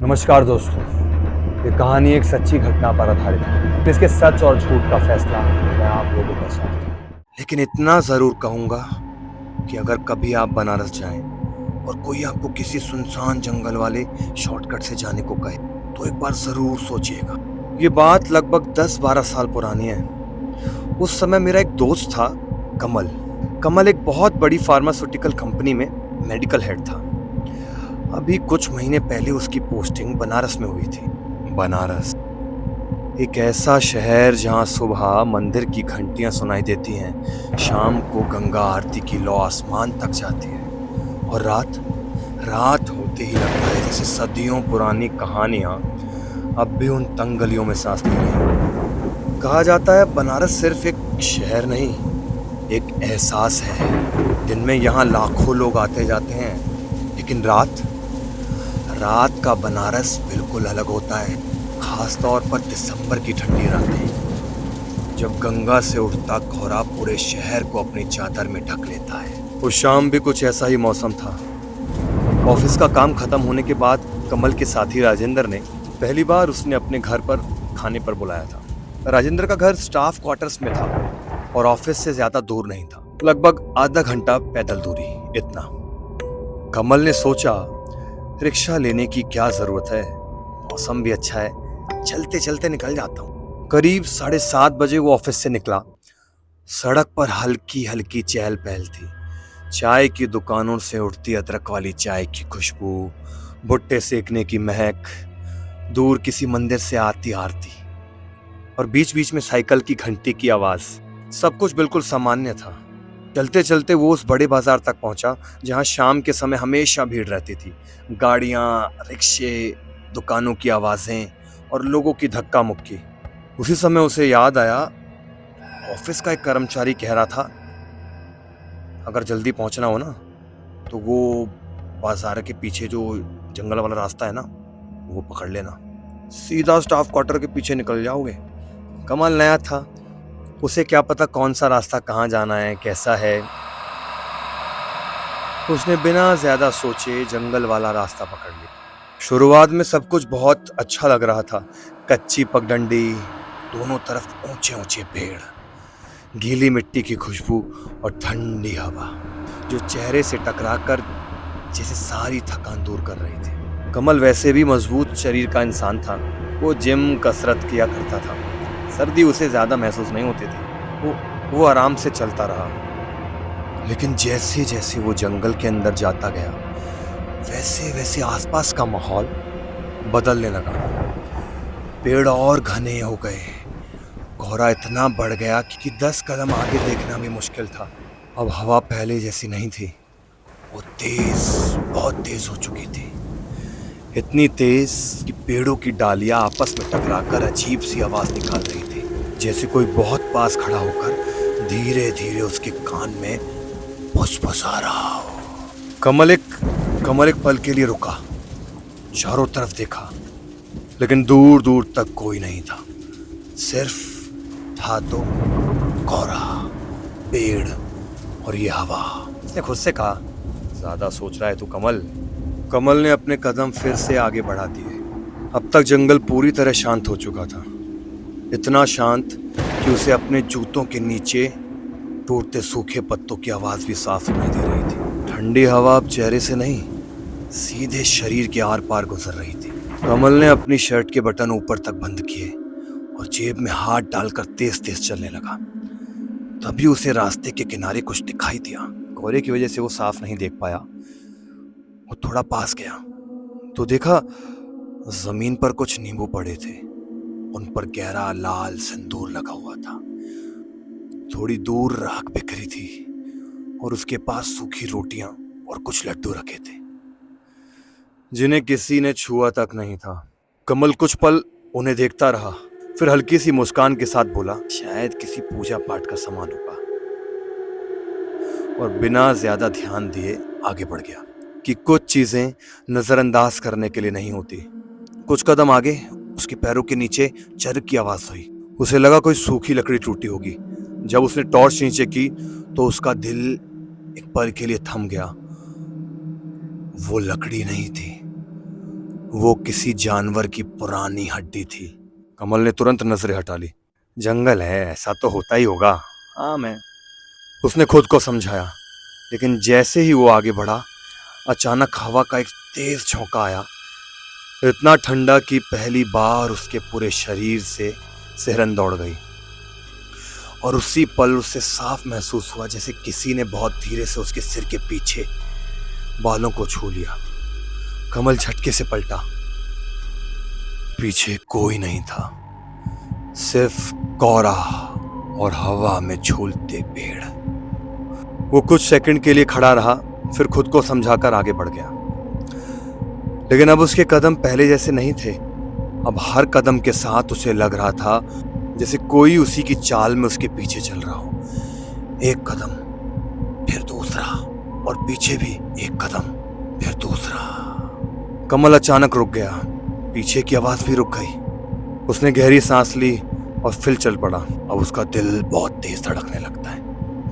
नमस्कार दोस्तों। ये कहानी एक सच्ची घटना पर आधारित है। इसके सच और झूठ का फैसला मैं आप लोगों के साथ हूं। लेकिन इतना जरूर कहूंगा कि अगर कभी आप बनारस जाएं और कोई आपको किसी सुनसान जंगल वाले शॉर्टकट से जाने को कहे तो एक बार जरूर सोचिएगा। ये बात लगभग 10-12 साल पुरानी है। उस समय मेरा एक दोस्त था, कमल। कमल एक बहुत बड़ी फार्मास्यूटिकल कंपनी में मेडिकल हेड था। अभी कुछ महीने पहले उसकी पोस्टिंग बनारस में हुई थी। बनारस, एक ऐसा शहर जहां सुबह मंदिर की घंटियां सुनाई देती हैं, शाम को गंगा आरती की लौ आसमान तक जाती है और रात रात होते ही लगता है जैसे सदियों पुरानी कहानियां अब भी उन तंग गलियों में सांस ले रही हैं। कहा जाता है बनारस सिर्फ एक शहर नहीं, एक एहसास है। दिन में यहाँ लाखों लोग आते जाते हैं, लेकिन रात रात का बनारस बिल्कुल अलग होता है। खास तौर पर दिसंबर की ठंडी रातें, जब गंगा से उठता कोहरा पूरे शहर को अपनी चादर में ढक लेता है। उस शाम भी कुछ ऐसा ही मौसम था। ऑफिस का काम खत्म होने के बाद कमल के साथी राजेंद्र ने पहली बार उसने अपने घर पर खाने पर बुलाया था। राजेंद्र का घर स्टाफ क्वार्टर्स में था और ऑफिस से ज्यादा दूर नहीं था, लगभग आधा घंटा पैदल दूरी, इतना। कमल ने सोचा, रिक्शा लेने की क्या जरूरत है, मौसम भी अच्छा है, चलते चलते निकल जाता हूँ। करीब 7:30 बजे वो ऑफिस से निकला। सड़क पर हल्की हल्की चहल पहल थी। चाय की दुकानों से उठती अदरक वाली चाय की खुशबू, भुट्टे सेकने की महक, दूर किसी मंदिर से आती आरती और बीच बीच में साइकिल की घंटी की आवाज। सब कुछ बिल्कुल सामान्य था। चलते चलते वो उस बड़े बाजार तक पहुंचा जहां शाम के समय हमेशा भीड़ रहती थी। गाड़ियां, रिक्शे, दुकानों की आवाजें और लोगों की धक्का मुक्की। उसी समय उसे याद आया, ऑफिस का एक कर्मचारी कह रहा था, अगर जल्दी पहुंचना हो ना तो वो बाजार के पीछे जो जंगल वाला रास्ता है ना, वो पकड़ लेना, सीधा स्टाफ क्वार्टर के पीछे निकल जाओगे। कमल नया था, उसे क्या पता कौन सा रास्ता कहाँ जाना है, कैसा है। उसने बिना ज्यादा सोचे जंगल वाला रास्ता पकड़ लिया। शुरुआत में सब कुछ बहुत अच्छा लग रहा था। कच्ची पगडंडी, दोनों तरफ ऊंचे ऊंचे पेड़, गीली मिट्टी की खुशबू और ठंडी हवा जो चेहरे से टकराकर जैसे सारी थकान दूर कर रही थी। कमल वैसे भी मजबूत शरीर का इंसान था। वो जिम कसरत किया करता था। सर्दी उसे ज्यादा महसूस नहीं होती थी। वो आराम से चलता रहा। लेकिन जैसे जैसे वो जंगल के अंदर जाता गया, वैसे वैसे आसपास का माहौल बदलने लगा। पेड़ और घने हो गए, कोहरा इतना बढ़ गया कि 10 कदम आगे देखना भी मुश्किल था। अब हवा पहले जैसी नहीं थी, वो तेज, बहुत तेज हो चुकी थी। इतनी तेज कि पेड़ों की डालियां आपस में टकराकर अजीब सी आवाज निकाल रही थी, जैसे कोई बहुत पास खड़ा होकर धीरे धीरे उसके कान में फुसफुसा रहा हो। कमल एक पल के लिए रुका, चारों तरफ देखा, लेकिन दूर दूर तक कोई नहीं था। सिर्फ था तो कोहरा, पेड़ और ये हवा। उसने खुद से कहा, ज्यादा सोच रहा है तू कमल। कमल ने अपने कदम फिर से आगे बढ़ा दिए। अब तक जंगल पूरी तरह शांत हो चुका था, इतना शांत कि उसे अपने जूतों के नीचे टूटते सूखे पत्तों की आवाज भी साफ सुनाई दे रही थी। ठंडी हवा अब चेहरे से नहीं, सीधे शरीर के आर पार गुजर रही थी। कमल ने अपनी शर्ट के बटन ऊपर तक बंद किए और जेब में हाथ डालकर तेज तेज चलने लगा। तभी उसे रास्ते के किनारे कुछ दिखाई दिया। कोहरे की वजह से वो साफ नहीं देख पाया। वो थोड़ा पास गया तो देखा, जमीन पर कुछ नींबू पड़े थे। उन पर गहरा लाल सिंदूर लगा हुआ था। थोड़ी दूर राख बिखरी थी और उसके पास सूखी रोटियां और कुछ लड्डू रखे थे, जिन्हें किसी ने छुआ तक नहीं था। कमल कुछ पल उन्हें देखता रहा, फिर हल्की सी मुस्कान के साथ बोला, शायद किसी पूजा पाठ का सामान होगा, और बिना ज्यादा ध्यान दिए आगे बढ़ गया कि कुछ चीजें नजरअंदाज करने के लिए नहीं होती। कुछ कदम आगे उसके पैरों के नीचे चरक की आवाज हुई। उसे लगा कोई सूखी लकड़ी टूटी होगी। जब उसने टॉर्च नीचे की तो उसका दिल एक पल के लिए थम गया। वो लकड़ी नहीं थी, वो किसी जानवर की पुरानी हड्डी थी। कमल ने तुरंत नजरें हटा ली। जंगल है, ऐसा तो होता ही होगा। हाँ, मैं उसने खुद को समझाया। लेकिन जैसे ही वो आगे बढ़ा, अचानक हवा का एक तेज झोंका आया, इतना ठंडा कि पहली बार उसके पूरे शरीर से सिहरन दौड़ गई। और उसी पल उसे साफ महसूस हुआ जैसे किसी ने बहुत धीरे से उसके सिर के पीछे बालों को छू लिया। कमल झटके से पलटा। पीछे कोई नहीं था, सिर्फ कोहरा और हवा में झूलते पेड़। वो कुछ सेकंड के लिए खड़ा रहा, फिर खुद को समझाकर आगे बढ़ गया। लेकिन अब उसके कदम पहले जैसे नहीं थे। अब हर कदम के साथ उसे लग रहा था जैसे कोई उसी की चाल में उसके पीछे चल रहा हो। एक कदम, फिर दूसरा, और पीछे भी एक कदम, फिर दूसरा। कमल अचानक रुक गया। पीछे की आवाज भी रुक गई। उसने गहरी सांस ली और फिर चल पड़ा। अब उसका दिल बहुत तेज धड़कने लगता है।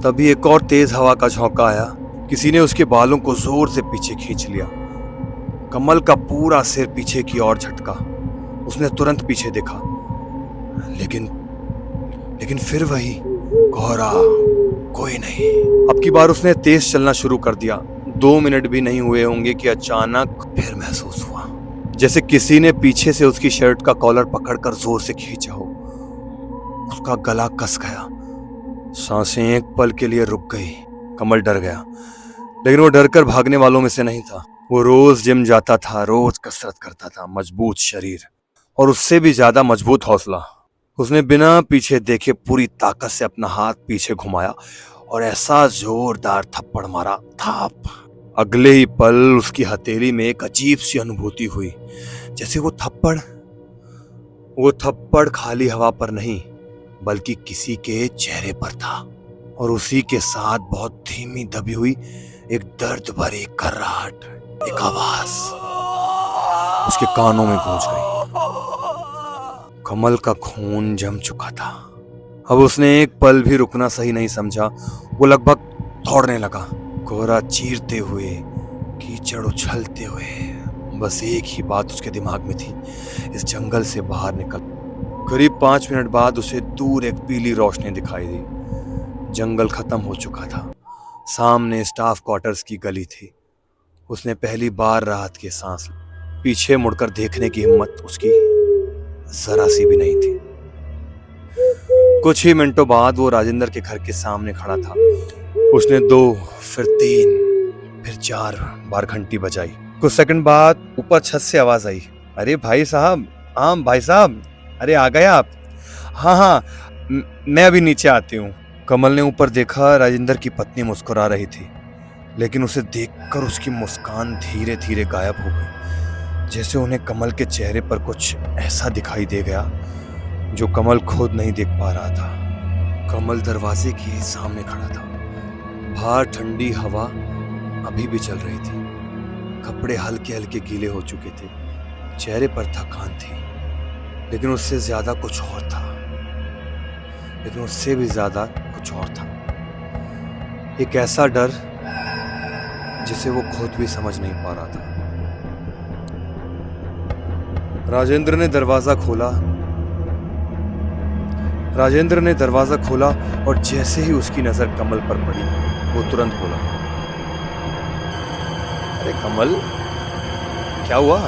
तभी एक और तेज हवा का झोंका आया। किसी ने उसके बालों को जोर से पीछे खींच लिया। कमल का पूरा सिर पीछे की ओर झटका। उसने तुरंत पीछे देखा, लेकिन फिर वही कोहरा, कोई नहीं। अब की बार उसने तेज चलना शुरू कर दिया। 2 मिनट भी नहीं हुए होंगे कि अचानक फिर महसूस हुआ जैसे किसी ने पीछे से उसकी शर्ट का कॉलर पकड़कर जोर से खींचा हो। उसका गला कस गया। सांसें एक पल के लिए रुक गई। कमल डर गया, लेकिन वो डरकर भागने वालों में से नहीं था। वो रोज जिम जाता था, रोज कसरत करता था, मजबूत शरीर और उससे भी ज्यादा मजबूत हौसला। उसने बिना पीछे देखे पूरी ताकत से अपना हाथ पीछे घुमाया और ऐसा जोरदार थप्पड़ मारा, थाप। अगले ही पल उसकी हथेली में एक अजीब सी अनुभूति हुई, जैसे वो थप्पड़ खाली हवा पर नहीं बल्कि किसी के चेहरे पर था। और उसी के साथ बहुत धीमी दबी हुई एक दर्द भरी कर्राहट, एक आवाज उसके कानों में गूंज गई। कमल का खून जम चुका था। अब उसने एक पल भी रुकना सही नहीं समझा। वो लगभग दौड़ने लगा, कोहरा चीरते हुए, कीचड़ उछलते हुए। बस एक ही बात उसके दिमाग में थी, इस जंगल से बाहर निकल। करीब 5 मिनट बाद उसे दूर एक पीली रोशनी दिखाई दी। जंगल खत्म हो चुका था। सामने स्टाफ क्वार्टर्स की गली थी। उसने पहली बार राहत की सांस ली। पीछे मुड़कर देखने की हिम्मत उसकी जरा सी भी नहीं थी। कुछ ही मिनटों बाद वो राजेंद्र के घर के सामने खड़ा था। उसने 2, फिर 3, फिर 4 बार घंटी बजाई। कुछ सेकंड बाद ऊपर छत से आवाज आई, अरे भाई साहब, भाई साहब, अरे आ गए आप? हाँ, मैं अभी नीचे आती हूँ। कमल ने ऊपर देखा। राजेंद्र की पत्नी मुस्कुरा रही थी, लेकिन उसे देखकर उसकी मुस्कान धीरे धीरे गायब हो गई, जैसे उन्हें कमल के चेहरे पर कुछ ऐसा दिखाई दे गया जो कमल खुद नहीं देख पा रहा था। कमल दरवाजे के सामने खड़ा था। बाहर ठंडी हवा अभी भी चल रही थी। कपड़े हल्के हल्के गीले हो चुके थे। चेहरे पर थकान थी, लेकिन उससे ज्यादा कुछ और था। लेकिन उससे भी ज्यादा कुछ और था, एक ऐसा डर जिसे वो खुद भी समझ नहीं पा रहा था। राजेंद्र ने दरवाजा खोला और जैसे ही उसकी नजर कमल पर पड़ी, वो तुरंत बोला, अरे कमल, क्या हुआ?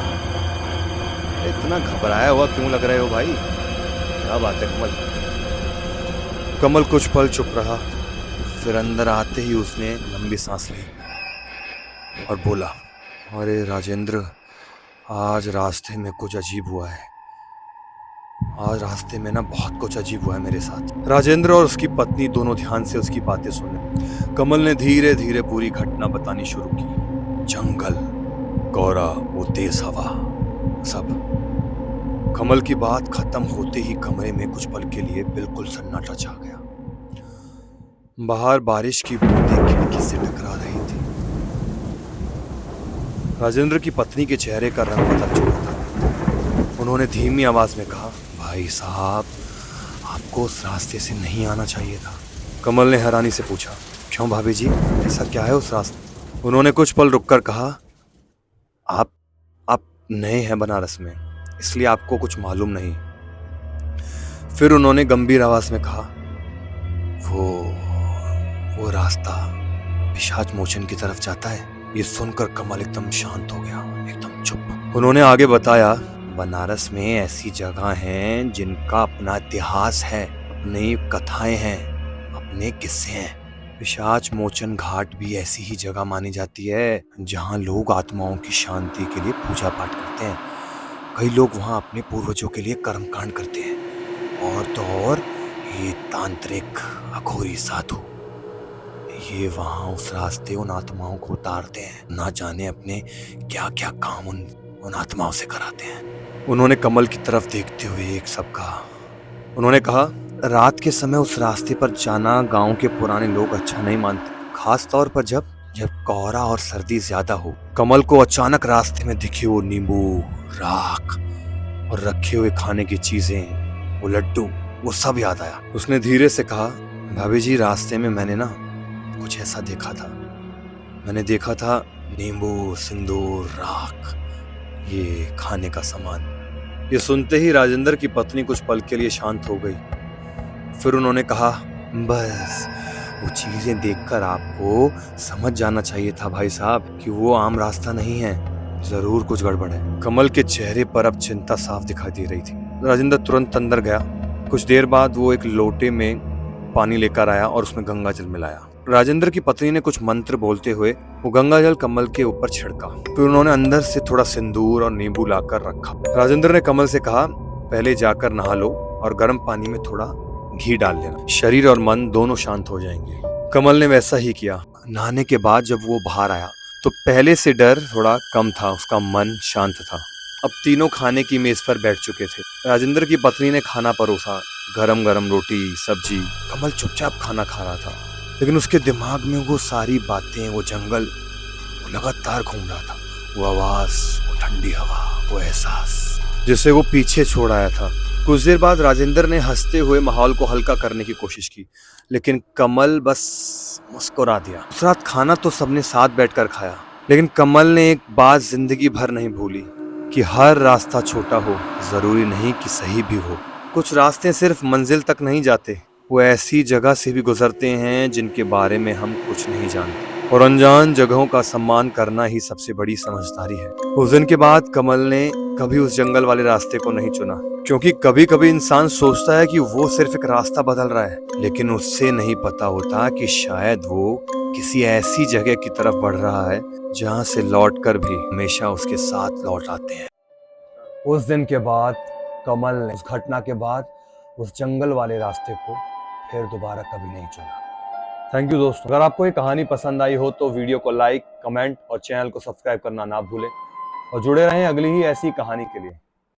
इतना घबराया हुआ क्यों लग रहे हो भाई? क्या बात है कमल? कमल कुछ पल चुप रहा, फिर अंदर आते ही उसने लंबी सांस ली और बोला, अरे राजेंद्र, आज रास्ते में कुछ अजीब हुआ है। आज रास्ते में ना बहुत कुछ अजीब हुआ है मेरे साथ। राजेंद्र और उसकी पत्नी दोनों ध्यान से उसकी बातें सुने। कमल ने धीरे धीरे पूरी घटना बतानी शुरू की। जंगल, कोहरा, वो तेज हवा, सब। कमल की बात खत्म होते ही कमरे में कुछ पल के लिए बिल्कुल सन्नाटा छा गया। बाहर बारिश की बूंदें खिड़की से टकरा रही थी। राजेंद्र की पत्नी के चेहरे का रंग बदल चुका था। उन्होंने धीमी आवाज में कहा, भाई साहब, आपको उस रास्ते से नहीं आना चाहिए था। कमल ने हैरानी से पूछा, क्यों भाभी जी, ऐसा क्या है उस रास्ते? उन्होंने कुछ पल रुककर कहा, आप नए हैं बनारस में, इसलिए आपको कुछ मालूम नहीं। फिर उन्होंने गंभीर आवाज में कहा, वो रास्ता पिशाच मोचन की तरफ जाता है। ये सुनकर कमल एकदम शांत हो गया, एकदम चुप। उन्होंने आगे बताया, बनारस में ऐसी जगह हैं जिनका अपना इतिहास है, अपनी कथाएं हैं, अपने किस्से हैं। पिशाच मोचन घाट भी ऐसी ही जगह मानी जाती है जहां लोग आत्माओं की शांति के लिए पूजा पाठ करते हैं। कई लोग वहां अपने पूर्वजों के लिए कर्मकांड करते हैं, और तो और ये तांत्रिक अघोरी साधु, ये वहां उस रास्ते उन आत्माओं को उतारते हैं। ना जाने अपने क्या क्या काम उन आत्माओं से कराते हैं। उन्होंने कमल की तरफ देखते हुए एक सब कहा। उन्होंने कहा, रात के समय उस रास्ते पर जाना गांव के पुराने लोग अच्छा नहीं मानते, खास तौर पर जब कोहरा और सर्दी ज्यादा हो। कमल को अचानक रास्ते में दिखे वो नींबू, राख और रखे हुए खाने की चीजें, वो लड्डू, वो सब याद आया। उसने धीरे से कहा, भाभी जी, रास्ते में मैंने ना कुछ ऐसा देखा था। मैंने देखा था नींबू, सिंदूर, राख, ये खाने का सामान। ये सुनते ही राजेंद्र की पत्नी कुछ पल के लिए शांत हो गई। फिर उन्होंने कहा, बस वो चीजें देखकर आपको समझ जाना चाहिए था भाई साहब कि वो आम रास्ता नहीं है, जरूर कुछ गड़बड़ है। कमल के चेहरे पर अब चिंता साफ दिखाई दे रही थी। राजेंद्र तुरंत अंदर गया। कुछ देर बाद वो एक लोटे में पानी लेकर आया और उसमें गंगा जल मिलाया। राजेंद्र की पत्नी ने कुछ मंत्र बोलते हुए वो गंगा जल कमल के ऊपर छिड़का। फिर उन्होंने अंदर से थोड़ा सिंदूर और नींबू लाकर रखा। राजेंद्र ने कमल से कहा, पहले जाकर नहा लो और गर्म पानी में थोड़ा घी डाल लेना, शरीर और मन दोनों शांत हो जाएंगे। कमल ने वैसा ही किया। नहाने के बाद जब वो बाहर आया तो पहले से डर थोड़ा कम था, उसका मन शांत था। अब तीनों खाने की मेज पर बैठ चुके थे। राजेंद्र की पत्नी ने खाना परोसा, गरम गरम रोटी, सब्जी। कमल चुपचाप खाना खा रहा था, लेकिन उसके दिमाग में वो सारी बातें, वो जंगल, वो लगातार घूम रहा था। वो आवाज, वो ठंडी हवा, वो एहसास जिसे वो पीछे छोड़ आया था। कुछ देर बाद राजेंद्र ने हंसते हुए माहौल को हल्का करने की कोशिश की, लेकिन कमल बस मुस्कुरा दिया। उस रात खाना तो सबने साथ बैठकर खाया, लेकिन कमल ने एक बात जिंदगी भर नहीं भूली कि हर रास्ता छोटा हो जरूरी नहीं कि सही भी हो। कुछ रास्ते सिर्फ मंजिल तक नहीं जाते, वो ऐसी जगह से भी गुजरते हैं जिनके बारे में हम कुछ नहीं जानते, और अनजान जगहों का सम्मान करना ही सबसे बड़ी समझदारी है। उस दिन के बाद कमल ने कभी उस जंगल वाले रास्ते को नहीं चुना, क्योंकि कभी कभी इंसान सोचता है कि वो सिर्फ एक रास्ता बदल रहा है, लेकिन उससे नहीं पता होता कि शायद वो किसी ऐसी जगह की तरफ बढ़ रहा है जहां से लौटकर भी हमेशा उसके साथ लौट आते हैं। उस दिन के बाद कमल ने उस घटना के बाद उस जंगल वाले रास्ते को फिर दोबारा कभी नहीं चुना। थैंक यू दोस्तों। अगर आपको ये कहानी पसंद आई हो तो वीडियो को लाइक, कमेंट और चैनल को सब्सक्राइब करना ना भूलें, और जुड़े रहें अगली ही ऐसी कहानी के लिए।